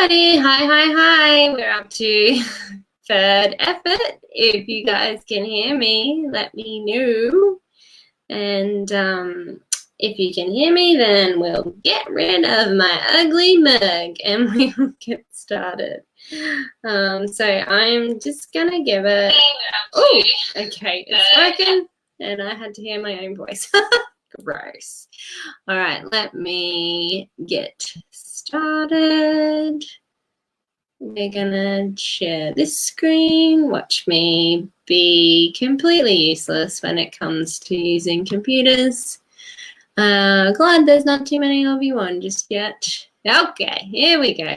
Alrighty, hi. We're up to third effort. If you guys can hear me, let me know. And if you can hear me, then we'll get rid of my ugly mug and we'll get started. So I'm just gonna give it. Oh, okay, it's working, and I had to hear my own voice. Gross. All right, let me get started. We're gonna share this screen. Watch me be completely useless when it comes to using computers. Glad there's not too many of you on just yet. Okay, here we go.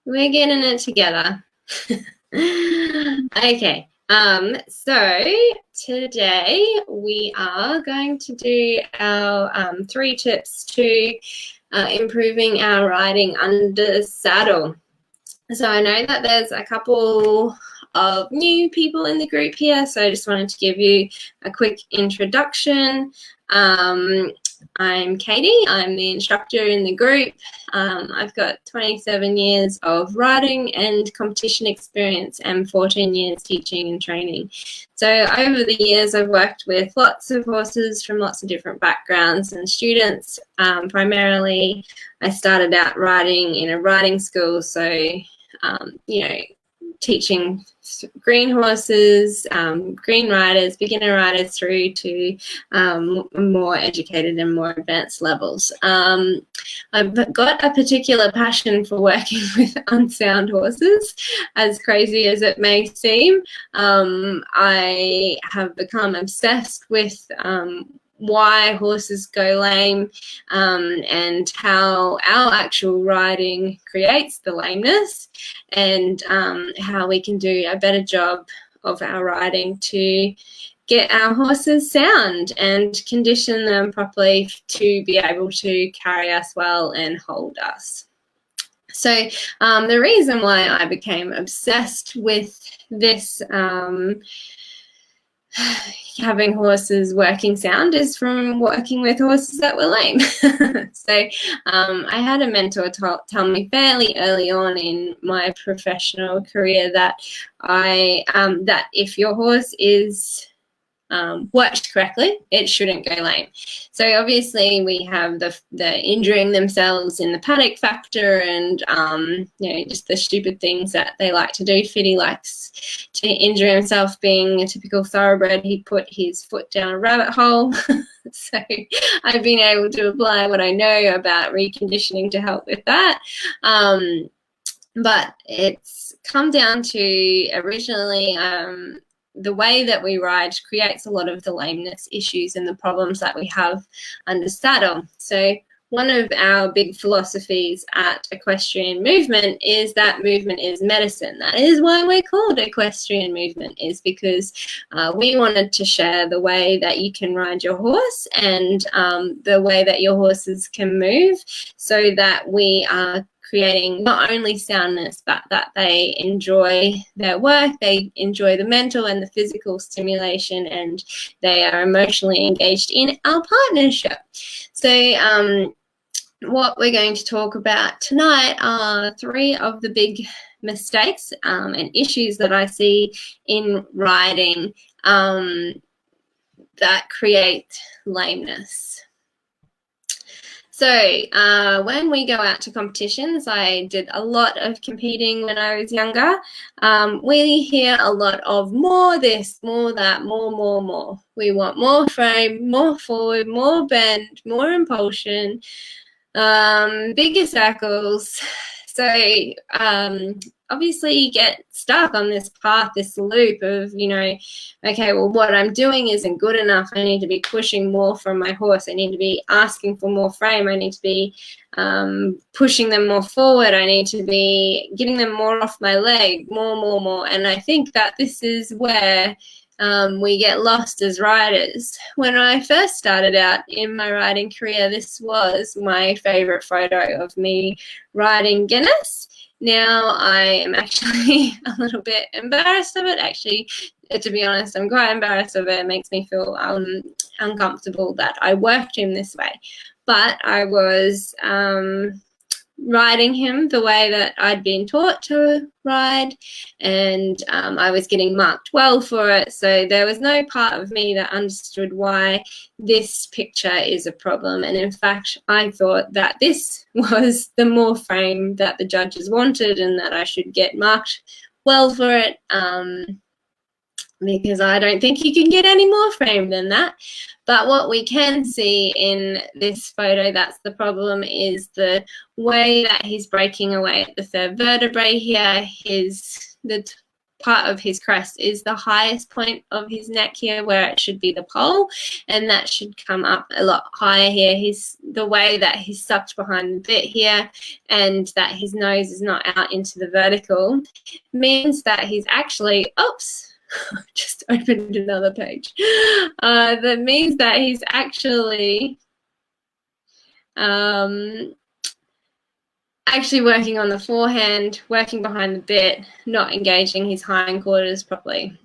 We're getting it together. Okay. So today we are going to do our 3 tips to improving our riding under saddle. So I know that there's a couple of new people in the group here, so I just wanted to give you a quick introduction. I'm Katie. I'm the instructor in the group. I've got 27 years of riding and competition experience and 14 years teaching and training. So over the years, I've worked with lots of horses from lots of different backgrounds and students. Primarily, I started out riding in a riding school, so teaching green horses, green riders, beginner riders through to more educated and more advanced levels. I've got a particular passion for working with unsound horses, as crazy as it may seem. I have become obsessed with why horses go lame and how our actual riding creates the lameness, and how we can do a better job of our riding to get our horses sound and condition them properly to be able to carry us well and hold us. So the reason why I became obsessed with this having horses working sound is from working with horses that were lame. So I had a mentor tell me fairly early on in my professional career that that if your horse is worked correctly, it shouldn't go lame. So obviously we have the injuring themselves in the paddock factor, and just the stupid things that they like to do. Fiddy likes to injure himself. Being a typical thoroughbred, he put his foot down a rabbit hole. So I've been able to apply what I know about reconditioning to help with that. But it's come down to originally the way that we ride creates a lot of the lameness issues and the problems that we have under saddle. So one of our big philosophies at Equestrian Movement is that movement is medicine. That is why we're called Equestrian Movement, is because we wanted to share the way that you can ride your horse and the way that your horses can move, so that we are creating not only soundness, but that they enjoy their work, they enjoy the mental and the physical stimulation, and they are emotionally engaged in our partnership. So what we're going to talk about tonight are 3 of the big mistakes and issues that I see in riding that create lameness. So when we go out to competitions, I did a lot of competing when I was younger. We hear a lot of more this, more that, more. We want more frame, more forward, more bend, more impulsion, bigger circles. So obviously you get stuck on this path, this loop of, okay, well, what I'm doing isn't good enough. I need to be pushing more from my horse. I need to be asking for more frame. I need to be pushing them more forward. I need to be getting them more off my leg, more. And I think that this is where we get lost as riders. When I first started out in my riding career, this was my favorite photo of me riding Guinness. Now I am actually a little bit embarrassed of it. Actually, to be honest, I'm quite embarrassed of it. It makes me feel uncomfortable that I worked him this way. But I was riding him the way that I'd been taught to ride, and I was getting marked well for it. So there was no part of me that understood why this picture is a problem. And in fact, I thought that this was the more frame that the judges wanted and that I should get marked well for it, because I don't think you can get any more frame than that. But what we can see in this photo, that's the problem, is the way that he's breaking away at the third vertebrae here. The part of his crest is the highest point of his neck here, where it should be the pole, and that should come up a lot higher here. The way that he's sucked behind the bit here, and that his nose is not out into the vertical, means that he's actually, oops, just opened another page. That means that he's actually working on the forehand, working behind the bit, not engaging his hindquarters properly.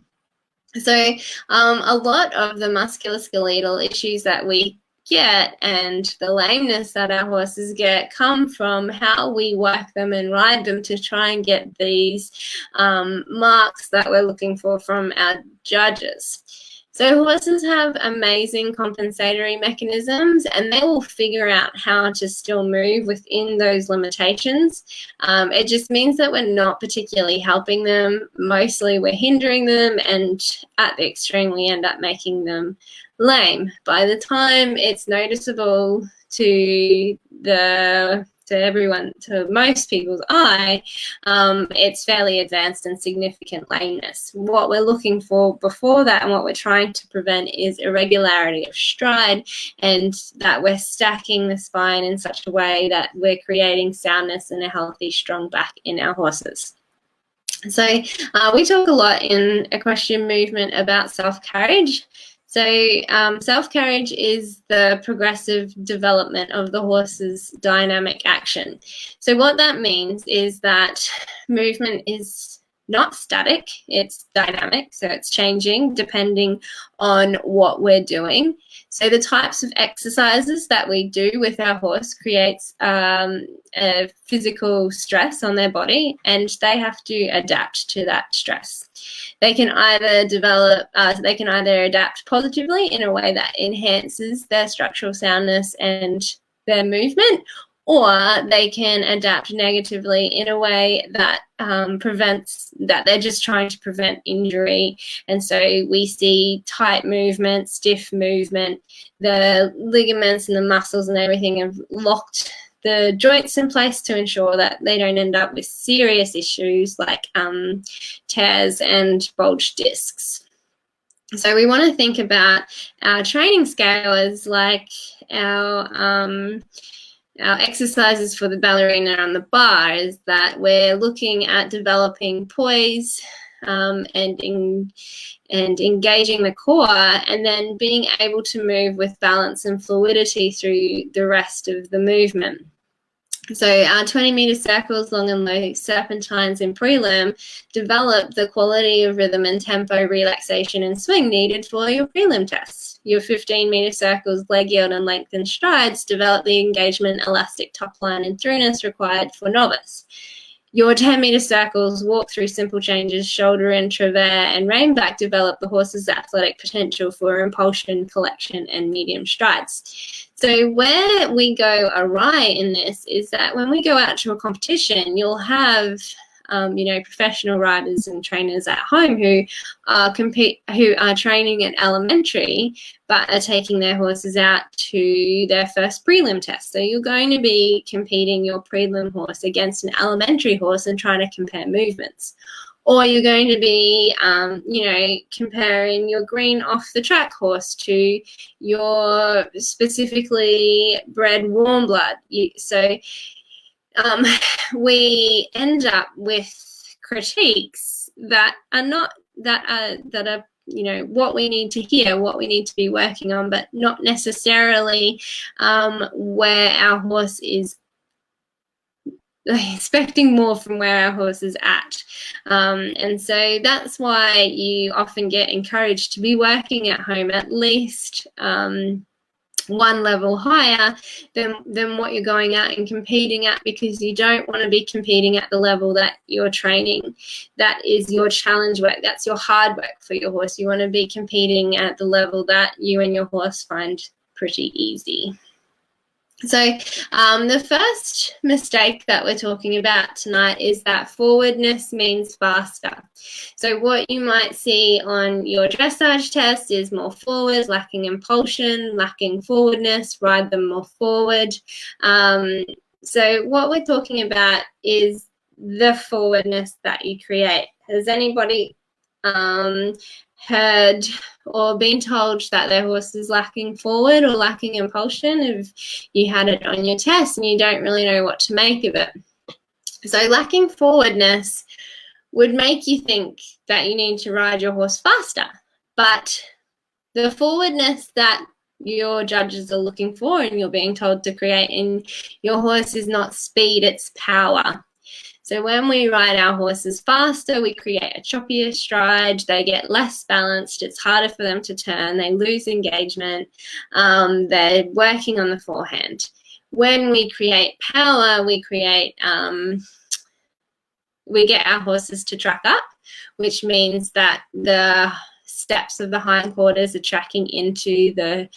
So a lot of the musculoskeletal issues that we get and the lameness that our horses get come from how we work them and ride them to try and get these marks that we're looking for from our judges. So horses have amazing compensatory mechanisms, and they will figure out how to still move within those limitations. It just means that we're not particularly helping them. Mostly we're hindering them, and at the extreme we end up making them lame. By the time it's noticeable to everyone, to most people's eye, it's fairly advanced and significant lameness. What we're looking for before that and what we're trying to prevent is irregularity of stride, and that we're stacking the spine in such a way that we're creating soundness and a healthy, strong back in our horses. So we talk a lot in equestrian movement about self-carriage. So self-carriage is the progressive development of the horse's dynamic action. So what that means is that movement is not static, it's dynamic, so it's changing depending on what we're doing. So the types of exercises that we do with our horse creates a physical stress on their body, and they have to adapt to that stress. They can either adapt positively in a way that enhances their structural soundness and their movement, or they can adapt negatively in a way that they're just trying to prevent injury. And so we see tight movement, stiff movement, the ligaments and the muscles and everything have locked the joints in place to ensure that they don't end up with serious issues like tears and bulged discs. So we want to think about our training scale as like our exercises for the ballerina on the bar, is that we're looking at developing poise and engaging the core, and then being able to move with balance and fluidity through the rest of the movement. So our 20-meter circles, long and low serpentines in prelim develop the quality of rhythm and tempo, relaxation and swing needed for your prelim tests. Your 15-meter circles, leg yield and length and strides develop the engagement, elastic top line and throughness required for novice. Your 10-meter circles, walk through simple changes, shoulder in, travers and rein back develop the horse's athletic potential for impulsion, collection and medium strides. So where we go awry in this is that when we go out to a competition, you'll have professional riders and trainers at home who are training at elementary but are taking their horses out to their first prelim test. So you're going to be competing your prelim horse against an elementary horse and trying to compare movements. Or you're going to be, comparing your green off-the-track horse to your specifically bred warm blood. So we end up with critiques that are what we need to hear, what we need to be working on, but not necessarily where our horse is expecting more from where our horse is at. And so that's why you often get encouraged to be working at home at least one level higher than what you're going out and competing at, because you don't want to be competing at the level that you're training. That is your challenge work. That's your hard work for your horse. You want to be competing at the level that you and your horse find pretty easy. So the first mistake that we're talking about tonight is that forwardness means faster. So what you might see on your dressage test is more forward, lacking impulsion, lacking forwardness, ride them more forward. So what we're talking about is the forwardness that you create. Has anybody heard or been told that their horse is lacking forward or lacking impulsion? If you had it on your test and you don't really know what to make of it. So lacking forwardness would make you think that you need to ride your horse faster, but the forwardness that your judges are looking for and you're being told to create in your horse is not speed, it's power. So when we ride our horses faster, we create a choppier stride, they get less balanced, it's harder for them to turn, they lose engagement, they're working on the forehand. When we create power, we get our horses to track up, which means that the steps of the hindquarters are tracking into the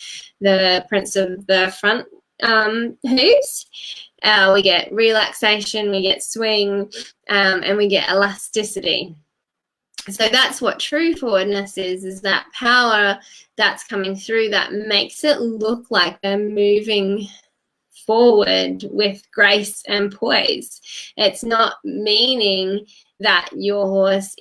prints of the front hooves. We get relaxation, we get swing, and we get elasticity. So that's what true forwardness is that power that's coming through that makes it look like they're moving forward with grace and poise. It's not meaning that your horse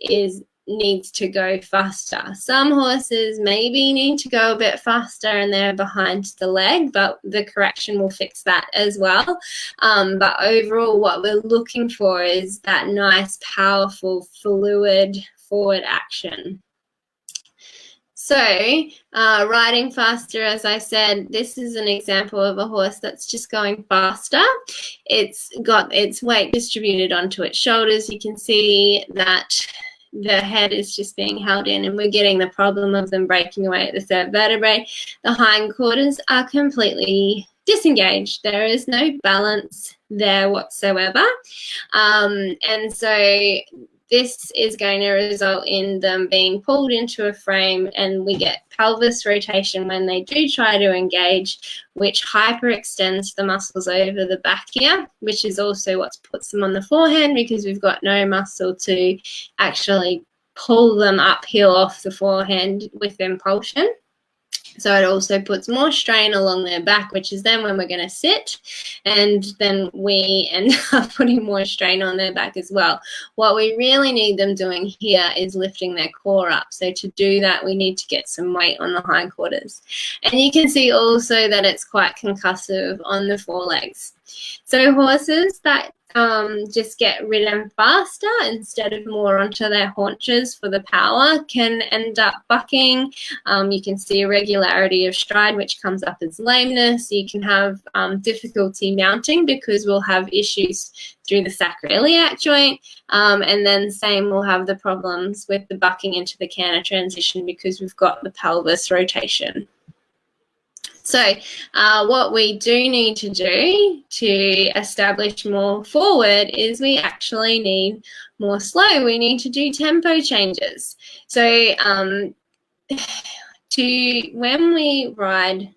needs to go faster. Some horses maybe need to go a bit faster and they're behind the leg, but the correction will fix that as well. But overall, what we're looking for is that nice, powerful, fluid forward action. So riding faster, as I said, this is an example of a horse that's just going faster. It's got its weight distributed onto its shoulders. You can see that the head is just being held in, and we're getting the problem of them breaking away at the third vertebrae. The hindquarters are completely disengaged. There is no balance there whatsoever. And so this is going to result in them being pulled into a frame, and we get pelvis rotation when they do try to engage, which hyperextends the muscles over the back here, which is also what puts them on the forehand, because we've got no muscle to actually pull them uphill off the forehand with impulsion. So it also puts more strain along their back, which is then when we're going to sit, and then we end up putting more strain on their back as well. What we really need them doing here is lifting their core up. So to do that, we need to get some weight on the hindquarters. And you can see also that it's quite concussive on the forelegs. So horses that just get ridden faster instead of more onto their haunches for the power can end up bucking. You can see irregularity of stride, which comes up as lameness. You can have difficulty mounting because we'll have issues through the sacroiliac joint, and then same, we'll have the problems with the bucking into the canter transition because we've got the pelvis rotation. So what we do need to do to establish more forward is we actually need more slow. We need to do tempo changes. So when we ride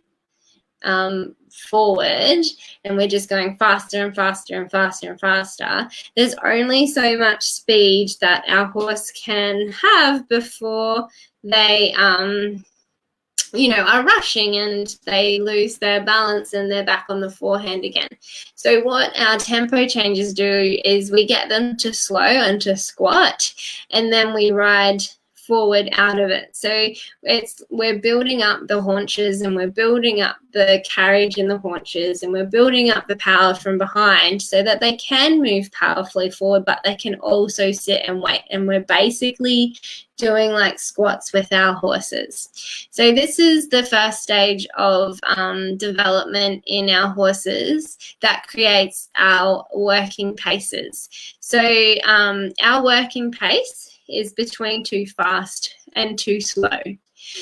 forward and we're just going faster and faster and faster and faster, there's only so much speed that our horse can have before they are rushing and they lose their balance and they're back on the forehand again. So what our tempo changes do is we get them to slow and to squat, and then we ride forward out of it. So we're building up the haunches, and we're building up the carriage in the haunches, and we're building up the power from behind so that they can move powerfully forward, but they can also sit and wait. And we're basically doing like squats with our horses. So this is the first stage of development in our horses that creates our working paces. So our working pace is between too fast and too slow.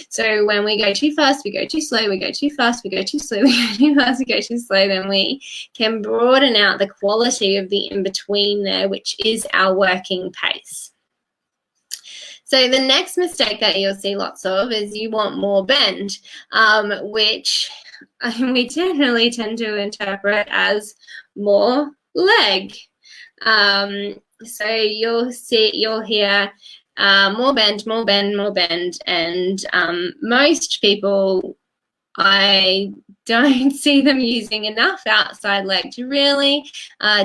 So when we go too fast, we go too slow, we go too fast, we go too slow, we go too fast, we go too slow, then we can broaden out the quality of the in-between there, which is our working pace. So the next mistake that you'll see lots of is you want more bend, which we generally tend to interpret as more leg. So you'll hear more bend, more bend, more bend, and most people, I don't see them using enough outside leg to really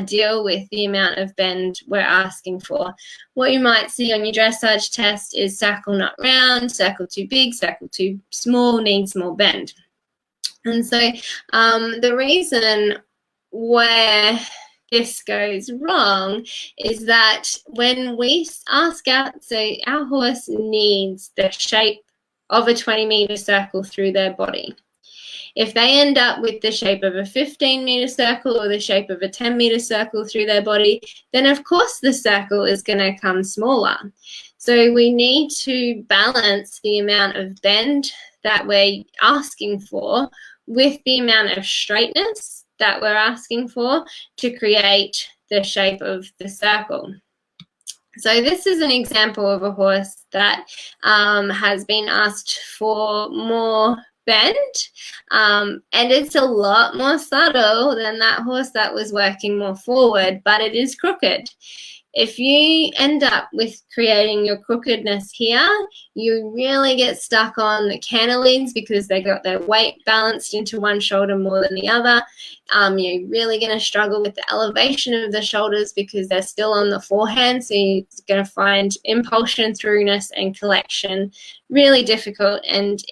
deal with the amount of bend we're asking for. What you might see on your dressage test is circle not round, circle too big, circle too small, needs more bend. And so the reason where this goes wrong is that when we ask out, so our horse needs the shape of a 20-meter circle through their body. If they end up with the shape of a 15-meter circle or the shape of a 10-meter circle through their body, then of course the circle is going to come smaller. So we need to balance the amount of bend that we're asking for with the amount of straightness that we're asking for to create the shape of the circle. So this is an example of a horse that has been asked for more bend, and it's a lot more subtle than that horse that was working more forward, but it is crooked. If you end up with creating your crookedness here, you really get stuck on the cantilevers because they got their weight balanced into one shoulder more than the other. You're really going to struggle with the elevation of the shoulders because they're still on the forehand, so you're going to find impulsion, throughness, and collection really difficult and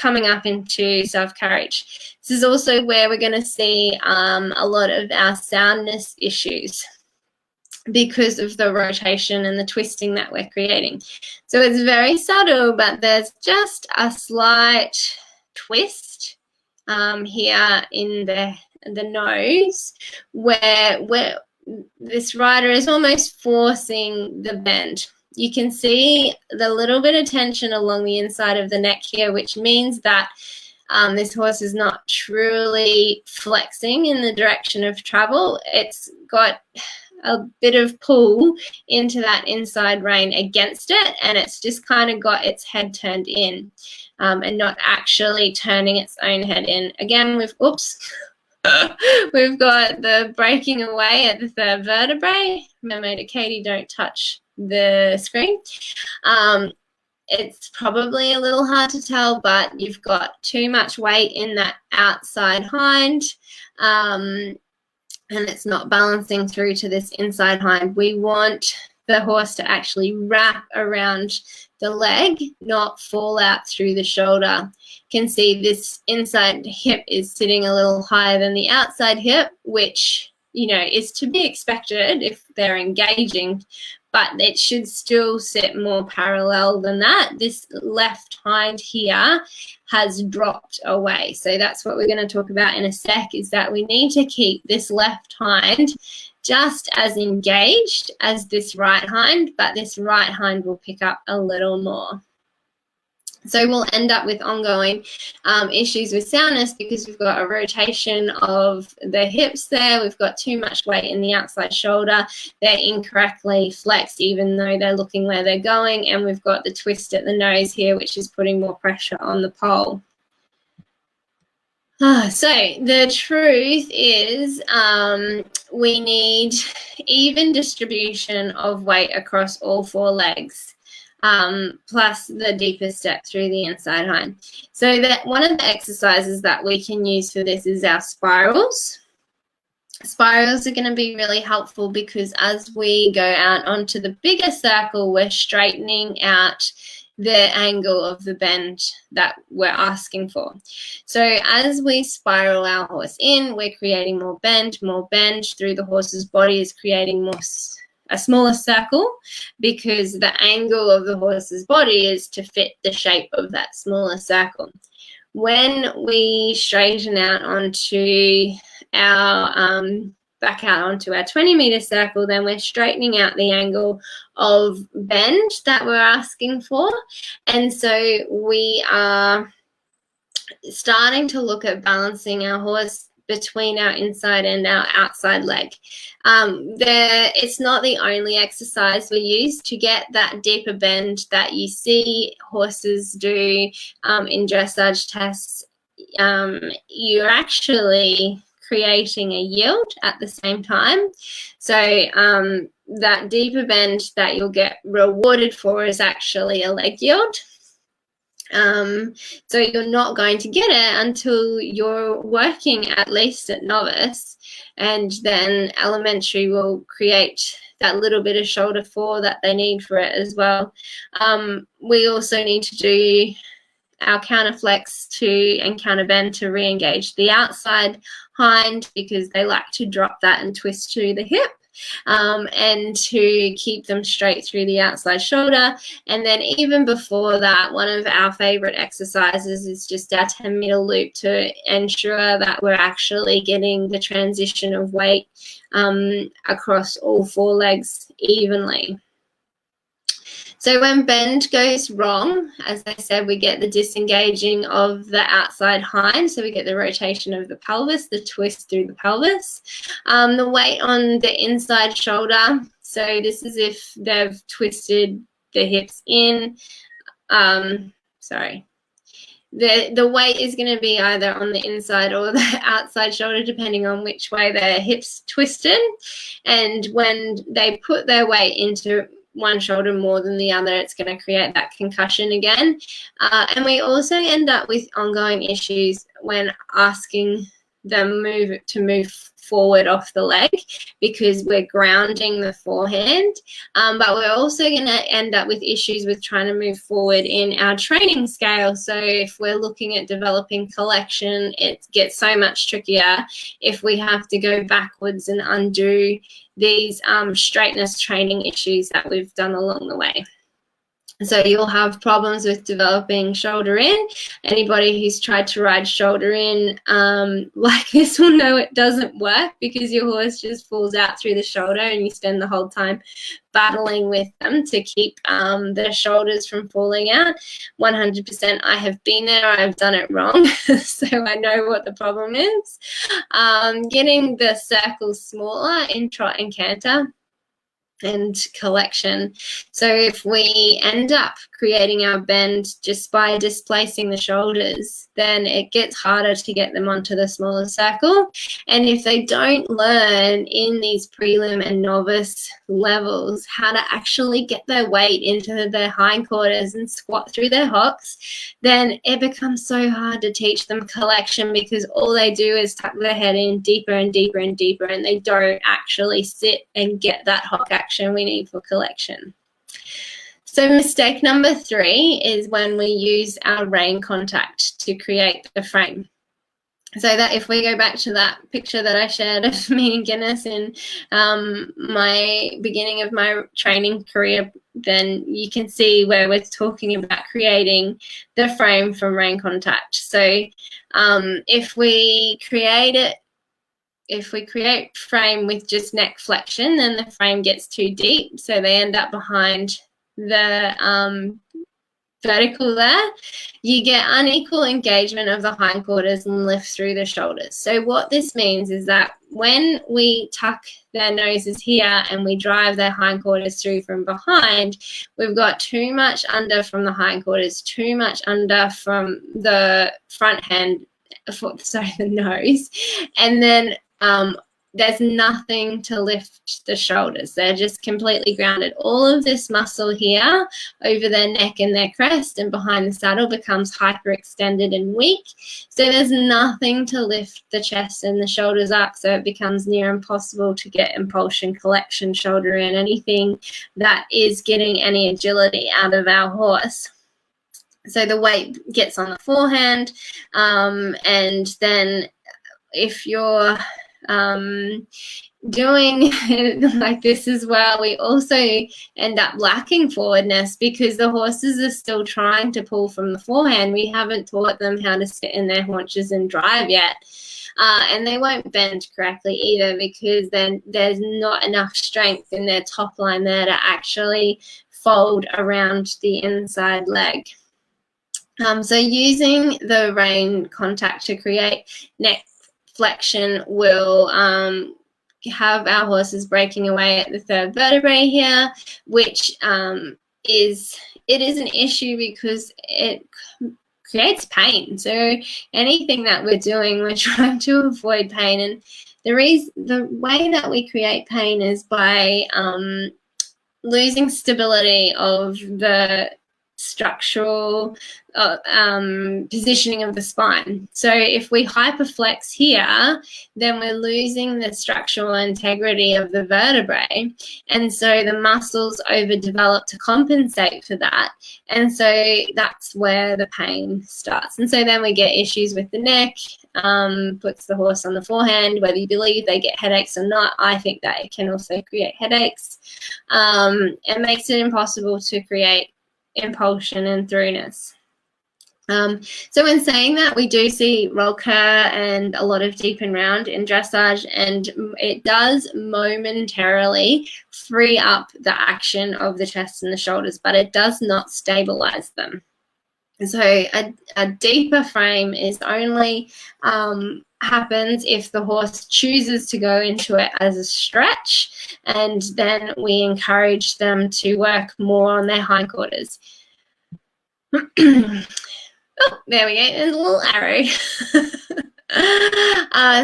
coming up into self-carriage. This is also where we're going to see a lot of our soundness issues because of the rotation and the twisting that we're creating. So it's very subtle, but there's just a slight twist here in the nose where this rider is almost forcing the bend. You can see the little bit of tension along the inside of the neck here, which means that this horse is not truly flexing in the direction of travel. It's got a bit of pull into that inside rein against it, and it's just kind of got its head turned in and not actually turning its own head in. Again, we've got the breaking away at the third vertebrae. Remember, Katie, don't touch the screen. It's probably a little hard to tell, but you've got too much weight in that outside hind, and it's not balancing through to this inside hind. We want the horse to actually wrap around the leg, not fall out through the shoulder. You can see this inside hip is sitting a little higher than the outside hip, which, you know, is to be expected if they're engaging, but it should still sit more parallel than that. This left hind here has dropped away. So that's what we're going to talk about in a sec, is that we need to keep this left hind just as engaged as this right hind, but this right hind will pick up a little more. So we'll end up with ongoing issues with soundness because we've got a rotation of the hips there. We've got too much weight in the outside shoulder. They're incorrectly flexed even though they're looking where they're going. And we've got the twist at the nose here, which is putting more pressure on the pole. So the truth is we need even distribution of weight across all four legs. Plus the deeper step through the inside hind. So that one of the exercises that we can use for this is our spirals. Spirals are going to be really helpful because as we go out onto the bigger circle, we're straightening out the angle of the bend that we're asking for. So as we spiral our horse in, we're creating more bend through the horse's body is creating a smaller circle because the angle of the horse's body is to fit the shape of that smaller circle. When we straighten out onto our back out onto our 20-meter circle, then we're straightening out the angle of bend that we're asking for. And so we are starting to look at balancing our horse between our inside and our outside leg. It's not the only exercise we use to get that deeper bend that you see horses do in dressage tests. You're actually creating a yield at the same time. So that deeper bend that you'll get rewarded for is actually a leg yield. So you're not going to get it until you're working at least at novice, and then elementary will create that little bit of shoulder fore that they need for it as well. We also need to do our counter flex and counter bend to re-engage the outside hind, because they like to drop that and twist to the hip, and to keep them straight through the outside shoulder. And then even before that, one of our favorite exercises is just our 10-meter loop to ensure that we're actually getting the transition of weight across all four legs evenly. So when bend goes wrong, as I said, we get the disengaging of the outside hind. So we get the rotation of the pelvis, the twist through the pelvis. The weight on the inside shoulder. So this is if they've twisted the hips in. The weight is going to be either on the inside or the outside shoulder, depending on which way their hips twisted. And when they put their weight into one shoulder more than the other, it's going to create that concussion again. And we also end up with ongoing issues when asking them to move forward off the leg, because we're grounding the forehand. But we're also going to end up with issues with trying to move forward in our training scale. So if we're looking at developing collection, it gets so much trickier if we have to go backwards and undo these straightness training issues that we've done along the way. So you'll have problems with developing shoulder in. Anybody who's tried to ride shoulder in like this will know it doesn't work, because your horse just falls out through the shoulder and you spend the whole time battling with them to keep the shoulders from falling out. 100% I have been there, I've done it wrong, so I know what the problem is. Getting the circles smaller in trot and canter and collection. So if we end up creating our bend just by displacing the shoulders, then it gets harder to get them onto the smaller circle. And if they don't learn in these prelim and novice levels how to actually get their weight into their hindquarters and squat through their hocks, then it becomes so hard to teach them collection, because all they do is tuck their head in deeper and deeper and deeper, and they don't actually sit and get that hock action we need for collection. So mistake number 3 is when we use our rein contact to create the frame. So that if we go back to that picture that I shared of me and Guinness in my beginning of my training career, then you can see where we're talking about creating the frame from rein contact. So if we create frame with just neck flexion, then the frame gets too deep, so they end up behind the vertical there. You get unequal engagement of the hindquarters and lift through the shoulders. So what this means is that when we tuck their noses here and we drive their hindquarters through from behind, we've got too much under from the hindquarters, too much under from the front hand, the nose, and then there's nothing to lift the shoulders. They're just completely grounded. All of this muscle here over their neck and their crest and behind the saddle becomes hyperextended and weak. So there's nothing to lift the chest and the shoulders up. So it becomes near impossible to get impulsion, collection, shoulder in, anything that is getting any agility out of our horse. So the weight gets on the forehand, and then if you're doing like this as well, we also end up lacking forwardness, because the horses are still trying to pull from the forehand. We haven't taught them how to sit in their haunches and drive yet. and they won't bend correctly either, because then there's not enough strength in their top line there to actually fold around the inside leg. So using the rein contact to create neck flexion will have our horses breaking away at the third vertebrae here, which is an issue because it creates pain. So anything that we're doing, we're trying to avoid pain, and the way that we create pain is by losing stability of the structural positioning of the spine. So if we hyperflex here, then we're losing the structural integrity of the vertebrae, and so the muscles overdevelop to compensate for that, and so that's where the pain starts. And so then we get issues with the neck, puts the horse on the forehand. Whether you believe they get headaches or not, I think that it can also create headaches. It makes it impossible to create impulsion and throughness. So in saying that, we do see roll cur and a lot of deep and round in dressage, and it does momentarily free up the action of the chest and the shoulders, but it does not stabilize them. So a deeper frame is only happens if the horse chooses to go into it as a stretch, and then we encourage them to work more on their hindquarters. Oh, there we go. There's a little arrow.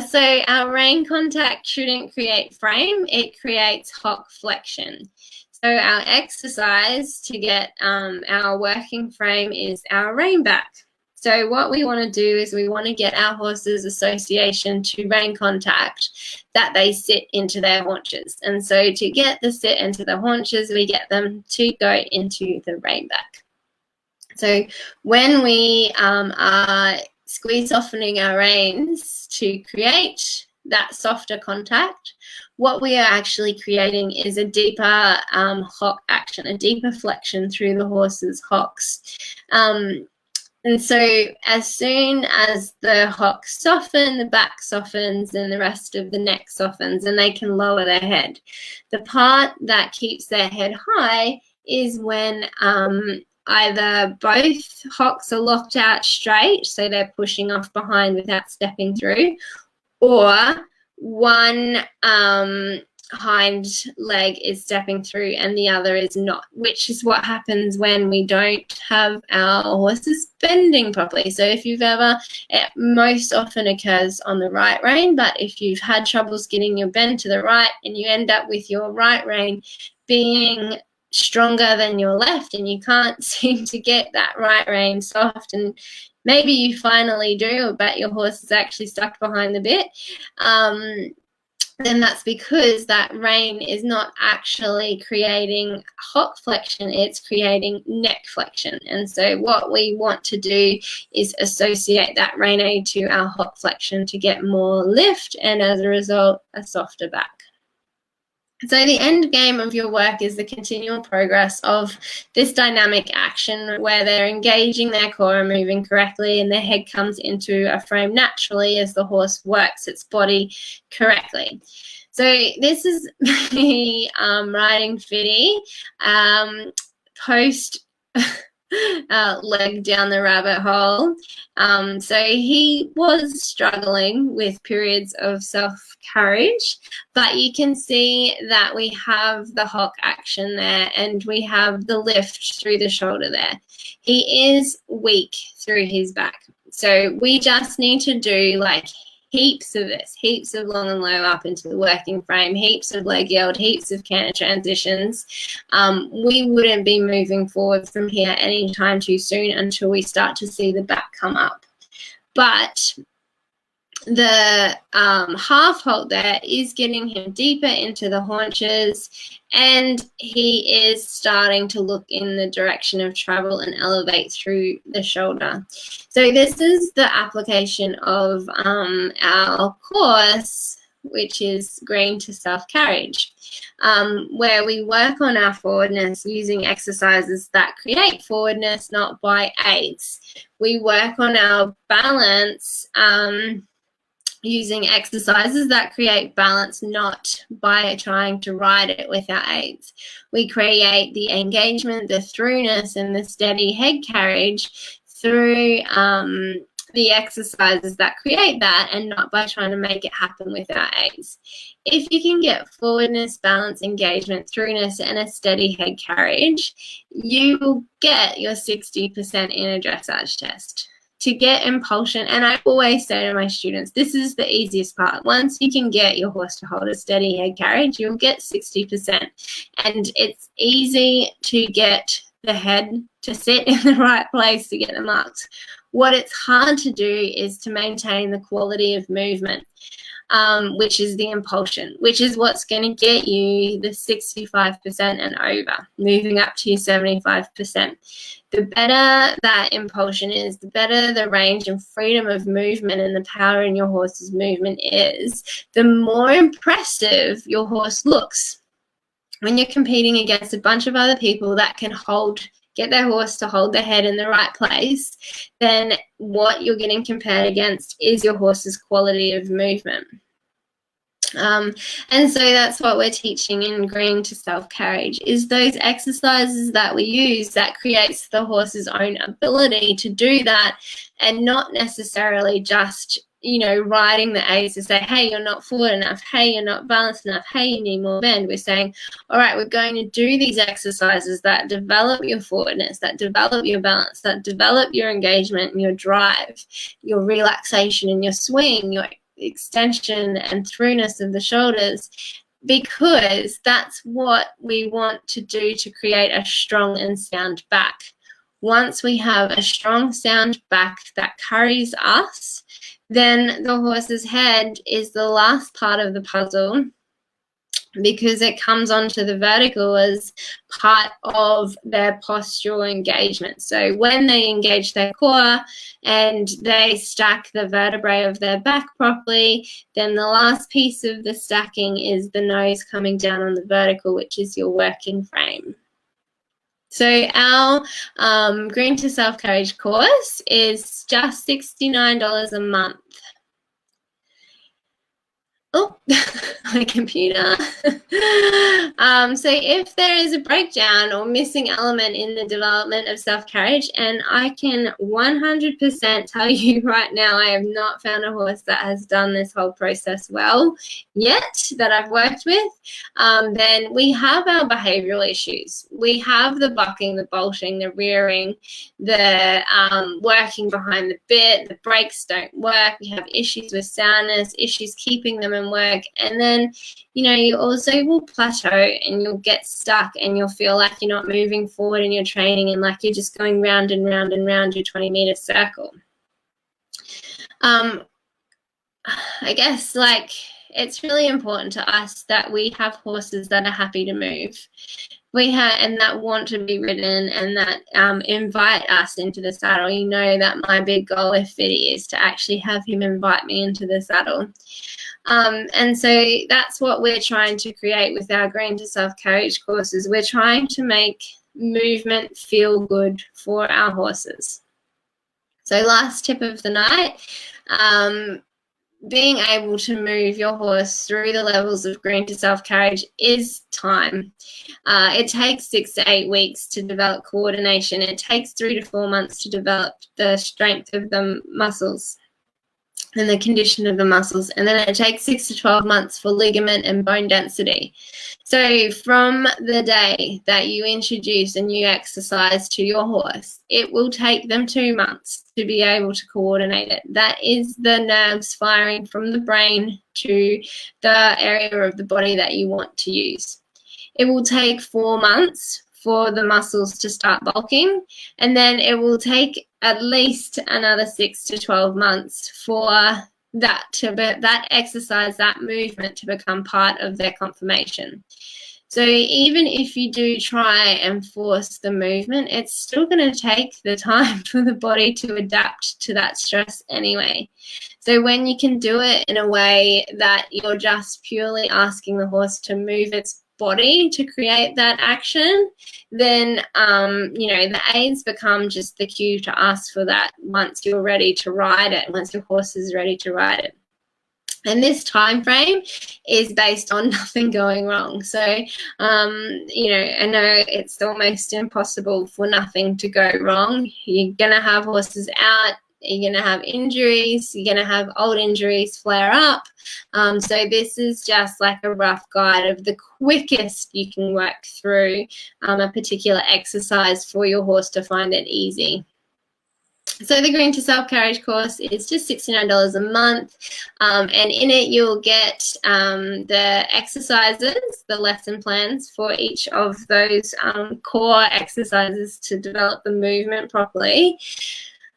So our rein contact shouldn't create frame. It creates hock flexion. So our exercise to get our working frame is our rein back. So what we want to do is we want to get our horses' association to rein contact, that they sit into their haunches. And so to get the sit into the haunches, we get them to go into the rein back. So when we are squeeze softening our reins to create that softer contact, what we are actually creating is a deeper hock action, a deeper flexion through the horse's hocks. And so as soon as the hocks soften, the back softens and the rest of the neck softens, and they can lower their head. The part that keeps their head high is when either both hocks are locked out straight, so they're pushing off behind without stepping through, or one hind leg is stepping through and the other is not, which is what happens when we don't have our horses bending properly. So if you've ever, it most often occurs on the right rein, but if you've had troubles getting your bend to the right and you end up with your right rein being stronger than your left and you can't seem to get that right rein soft, and maybe you finally do, but your horse is actually stuck behind the bit, then that's because that rein is not actually creating hock flexion, it's creating neck flexion. And so what we want to do is associate that rein to our hock flexion to get more lift, and as a result, a softer back. So the end game of your work is the continual progress of this dynamic action where they're engaging their core and moving correctly, and their head comes into a frame naturally as the horse works its body correctly. So this is me riding Fiddy post leg down the rabbit hole. So he was struggling with periods of self-carriage, but you can see that we have the hock action there and we have the lift through the shoulder there. He is weak through his back. So we just need to do like heaps of this, heaps of long and low up into the working frame, heaps of leg yield, heaps of canter transitions. We wouldn't be moving forward from here anytime too soon until we start to see the back come up. But the half halt there is getting him deeper into the haunches, and he is starting to look in the direction of travel and elevate through the shoulder. So this is the application of our course, which is Green to Self Carriage, where we work on our forwardness using exercises that create forwardness, not by aids. We work on our balance using exercises that create balance, not by trying to ride it with our aids. We create the engagement, the throughness, and the steady head carriage through the exercises that create that, and not by trying to make it happen with our aids. If you can get forwardness, balance, engagement, throughness, and a steady head carriage, you will get your 60% in a dressage test. To get impulsion, and I always say to my students, this is the easiest part. Once you can get your horse to hold a steady head carriage, you'll get 60%. And it's easy to get the head to sit in the right place to get the marks. What it's hard to do is to maintain the quality of movement, which is the impulsion, which is what's going to get you the 65% and over, moving up to your 75%. The better that impulsion is, the better the range and freedom of movement and the power in your horse's movement is, the more impressive your horse looks. When you're competing against a bunch of other people that can get their horse to hold their head in the right place, then what you're getting compared against is your horse's quality of movement. And so that's what we're teaching in Green to Self Carriage, is those exercises that we use that creates the horse's own ability to do that, and not necessarily just, you know, riding the aids to say, hey, you're not forward enough, hey, you're not balanced enough, hey, you need more bend. We're saying, all right, we're going to do these exercises that develop your forwardness, that develop your balance, that develop your engagement and your drive, your relaxation and your swing, your extension and throughness of the shoulders, because that's what we want to do to create a strong and sound back. Once we have a strong, sound back that carries us, then the horse's head is the last part of the puzzle, because it comes onto the vertical as part of their postural engagement. So when they engage their core and they stack the vertebrae of their back properly, then the last piece of the stacking is the nose coming down on the vertical, which is your working frame. So our Green to Self Carriage course is just $69 a month. Oh, my computer. So if there is a breakdown or missing element in the development of self-carriage, and I can 100% tell you right now, I have not found a horse that has done this whole process well yet that I've worked with, then we have our behavioral issues. We have the bucking, the bolting, the rearing, the working behind the bit, the brakes don't work, we have issues with soundness, issues keeping them in work, and then, you know, you also will plateau and you'll get stuck and you'll feel like you're not moving forward in your training and like you're just going round and round and round your 20-meter circle. I guess, like, it's really important to us that we have horses that are happy to move. And that want to be ridden and that invite us into the saddle. You know that my big goal with Fiddy is to actually have him invite me into the saddle. And so that's what we're trying to create with our Green to Self Carriage courses. We're trying to make movement feel good for our horses. So last tip of the night, being able to move your horse through the levels of Green to Self Carriage is time. It takes 6 to 8 weeks to develop coordination. It takes 3 to 4 months to develop the strength of the muscles and the condition of the muscles, and then it takes 6 to 12 months for ligament and bone density. So from the day that you introduce a new exercise to your horse, it will take them 2 months to be able to coordinate it. That is the nerves firing from the brain to the area of the body that you want to use. It will take 4 months for the muscles to start bulking, and then it will take at least another 6 to 12 months for that exercise, that movement to become part of their conformation. So even if you do try and force the movement, it's still going to take the time for the body to adapt to that stress anyway. So when you can do it in a way that you're just purely asking the horse to move its body to create that action, then you know, the aids become just the cue to ask for that once you're ready to ride it, once your horse is ready to ride it. And this time frame is based on nothing going wrong. So, you know, I know it's almost impossible for nothing to go wrong. You're going to have horses out. You're going to have injuries. You're going to have old injuries flare up. So this is just like a rough guide of the quickest you can work through a particular exercise for your horse to find it easy. So the Green to Self Carriage course is just $69 a month, and in it you'll get the exercises, the lesson plans for each of those core exercises to develop the movement properly.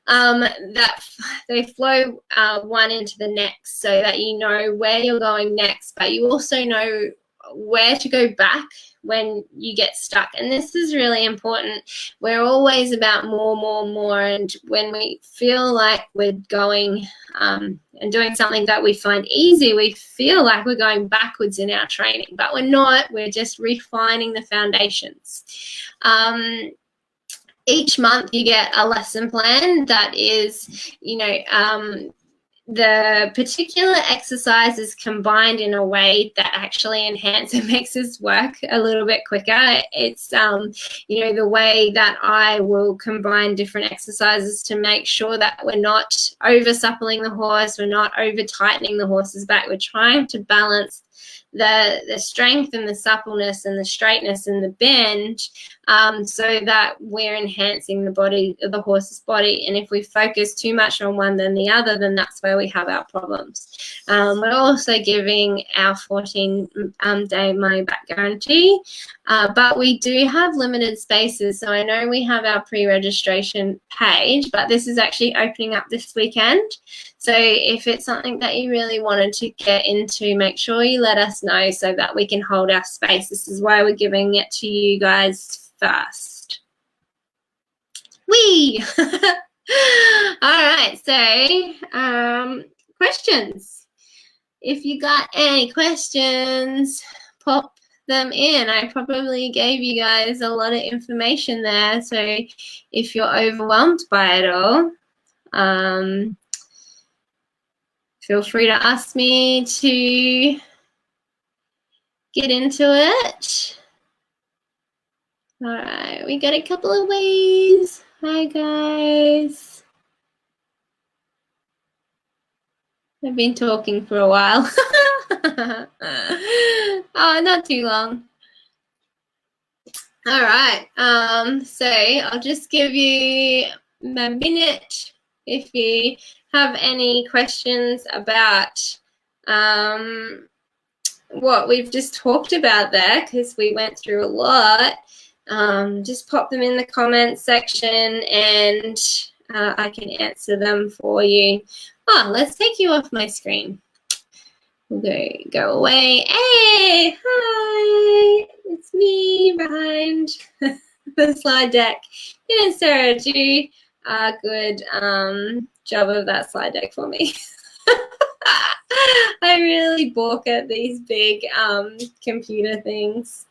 That they flow one into the next, so that you know where you're going next, but you also know where to go back when you get stuck. And this is really important. We're always about more, and when we feel like we're going and doing something that we find easy, we feel like we're going backwards in our training, but we're not. We're just refining the foundations. Each month you get a lesson plan that is, you know, the particular exercises combined in a way that actually enhances and makes us work a little bit quicker. It's, you know, the way that I will combine different exercises to make sure that we're not over suppling the horse, we're not over tightening the horse's back. We're trying to balance the strength and the suppleness and the straightness and the bend, so that we're enhancing the horse's body. And if we focus too much on one than the other, then that's where we have our problems. We're also giving our 14-day money back guarantee, but we do have limited spaces. So I know we have our pre-registration page, but this is actually opening up this weekend. So if it's something that you really wanted to get into, make sure you let us know so that we can hold our space. This is why we're giving it to you guys first. Whee! All right, so questions. If you got any questions, pop them in. I probably gave you guys a lot of information there, so if you're overwhelmed by it all, feel free to ask me to get into it. All right, we got a couple of waves. Hi, guys. I've been talking for a while. Oh, not too long. All right, so I'll just give you a minute if you have any questions about what we've just talked about there, because we went through a lot. Just pop them in the comments section and I can answer them for you. Oh, let's take you off my screen. We'll go away. Hey, hi, it's me behind the slide deck. You know, Sarah, do a good job of that slide deck for me. I really balk at these big computer things.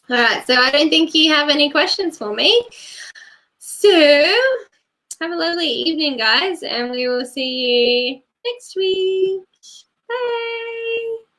All right, so I don't think you have any questions for me. So have a lovely evening, guys, and we will see you next week. Bye.